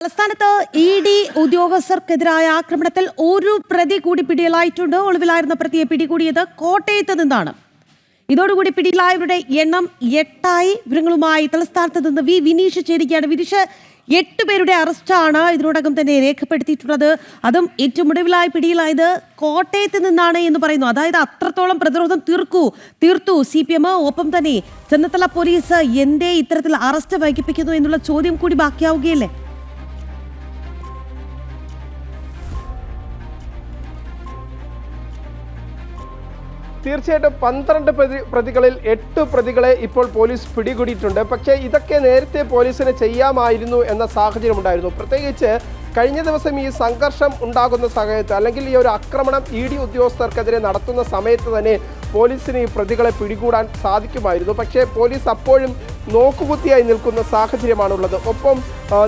തലസ്ഥാനത്ത് ED ഉദ്യോഗസ്ഥർക്കെതിരായ ആക്രമണത്തിൽ ഒരു പ്രതി കൂടി പിടിയിലായിട്ടുണ്ട്. ഒളിവിലായിരുന്ന പ്രതിയെ പിടികൂടിയത് കോട്ടയത്ത് നിന്നാണ്. ഇതോടുകൂടി പിടിയിലായവരുടെ എണ്ണം 8ആയി. വിവരങ്ങളുമായി തലസ്ഥാനത്ത് നിന്ന് വിനീഷ് ചേരുകയാണ്. വിനീഷ്, 8 പേരുടെ അറസ്റ്റാണ് ഇതിനോടകം തന്നെ രേഖപ്പെടുത്തിയിട്ടുള്ളത്. അതും ഏറ്റവും ഒടുവിലായി പിടിയിലായത് കോട്ടയത്ത് നിന്നാണ് എന്ന് പറയുന്നു. അതായത് അത്രത്തോളം പ്രതിരോധം തീർത്തു CPM. ഒപ്പം തന്നെ ചെന്നിത്തല പോലീസ് എന്തേ ഇത്തരത്തിൽ അറസ്റ്റ് വൈകിപ്പിക്കുന്നു എന്നുള്ള ചോദ്യം കൂടി ബാക്കിയാവുകയല്ലേ? തീർച്ചയായിട്ടും 12 പ്രതികളിൽ 8 പ്രതികളെ ഇപ്പോൾ പോലീസ് പിടികൂടിയിട്ടുണ്ട്. പക്ഷേ ഇതൊക്കെ നേരത്തെ പോലീസിന് ചെയ്യാമായിരുന്നു എന്ന സാഹചര്യം ഉണ്ടായിരുന്നു. പ്രത്യേകിച്ച് കഴിഞ്ഞ ദിവസം ഈ സംഘർഷം ഉണ്ടാകുന്ന സമയത്ത്, അല്ലെങ്കിൽ ഈ ഒരു ആക്രമണം ED ഉദ്യോഗസ്ഥർക്കെതിരെ നടത്തുന്ന സമയത്ത് തന്നെ പോലീസിന് ഈ പ്രതികളെ പിടികൂടാൻ സാധിക്കുമായിരുന്നു. പക്ഷേ പോലീസ് അപ്പോഴും നോക്കുകുത്തിയായി നിൽക്കുന്ന സാഹചര്യമാണുള്ളത്. ഒപ്പം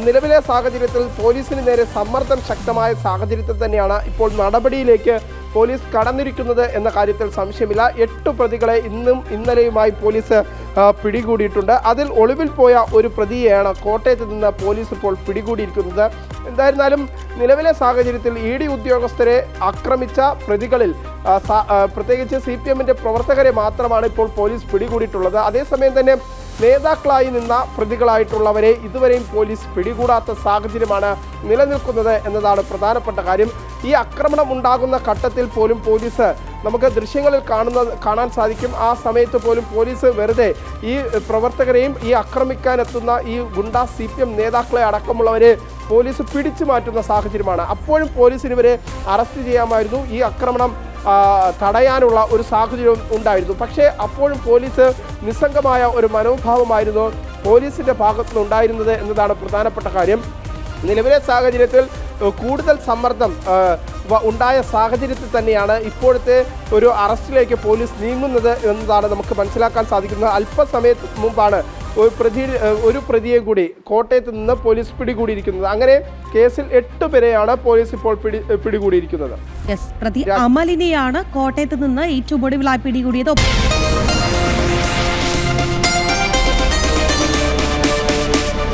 നിലവിലെ സാഹചര്യത്തിൽ പോലീസിന് നേരെ സമ്മർദ്ദം ശക്തമായ സാഹചര്യത്തിൽ തന്നെയാണ് ഇപ്പോൾ നടപടിയിലേക്ക് പോലീസ് കടന്നിരിക്കുന്നത് എന്ന കാര്യത്തിൽ സംശയമില്ല. 8 പ്രതികളെ ഇന്നും ഇന്നലെയുമായി പോലീസ് പിടികൂടിയിട്ടുണ്ട്. അതിൽ ഒളിവിൽ പോയ ഒരു പ്രതിയെയാണ് കോട്ടയത്ത് നിന്ന് പോലീസ് ഇപ്പോൾ പിടികൂടിയിരിക്കുന്നത്. എന്തായിരുന്നാലും നിലവിലെ സാഹചര്യത്തിൽ ED ഉദ്യോഗസ്ഥരെ ആക്രമിച്ച പ്രതികളിൽ പ്രത്യേകിച്ച് CPMന്റെ പ്രവർത്തകരെ മാത്രമാണ് ഇപ്പോൾ പോലീസ് പിടികൂടിയിട്ടുള്ളത്. അതേസമയം തന്നെ നേതാക്കളായി നിന്ന പ്രതികളായിട്ടുള്ളവരെ ഇതുവരെയും പോലീസ് പിടികൂടാത്ത സാഹചര്യമാണ് നിലനിൽക്കുന്നത് എന്നതാണ് പ്രധാനപ്പെട്ട കാര്യം. ഈ ആക്രമണം ഉണ്ടാകുന്ന ഘട്ടത്തിൽ പോലും പോലീസ്, നമുക്ക് ദൃശ്യങ്ങളിൽ കാണാൻ സാധിക്കും, ആ സമയത്ത് പോലും പോലീസ് വെറുതെ ഈ പ്രവർത്തകരെയും ഈ ആക്രമിക്കാനെത്തുന്ന ഈ ഗുണ്ടാ CPM നേതാക്കളെ അടക്കമുള്ളവരെ പോലീസ് പിടിച്ചു മാറ്റുന്ന സാഹചര്യമാണ്. അപ്പോഴും പോലീസിന് ഇവരെ അറസ്റ്റ് ചെയ്യാമായിരുന്നു, ഈ ആക്രമണം തടയാനുള്ള ഒരു സാഹചര്യം ഉണ്ടായിരുന്നു. പക്ഷേ അപ്പോഴും പോലീസ് നിസ്സംഗമായ ഒരു മനോഭാവമായിരുന്നു പോലീസിൻ്റെ ഭാഗത്തുനിന്ന് ഉണ്ടായിരുന്നത് എന്നതാണ് പ്രധാനപ്പെട്ട കാര്യം. നിലവിലെ സാഹചര്യത്തിൽ കൂടുതൽ സമ്മർദ്ദം ഉണ്ടായ സാഹചര്യത്തിൽ തന്നെയാണ് ഇപ്പോഴത്തെ ഒരു അറസ്റ്റിലേക്ക് പോലീസ് നീങ്ങുന്നത് എന്നതാണ് നമുക്ക് മനസ്സിലാക്കാൻ സാധിക്കുന്നത്. അല്പസമയത്ത് മുമ്പാണ് ഒരു പ്രതിയെ കൂടി കോട്ടയത്ത് നിന്ന് പോലീസ് പിടികൂടിയിരിക്കുന്നത്. അങ്ങനെ കേസിൽ 8 പേരെയാണ് പോലീസ് ഇപ്പോൾ പിടികൂടിയിരിക്കുന്നത്. പ്രതി അമലിനെയാണ് കോട്ടയത്ത് നിന്ന് ഏറ്റവും ഒടുവിലായി പിടികൂടിയത്.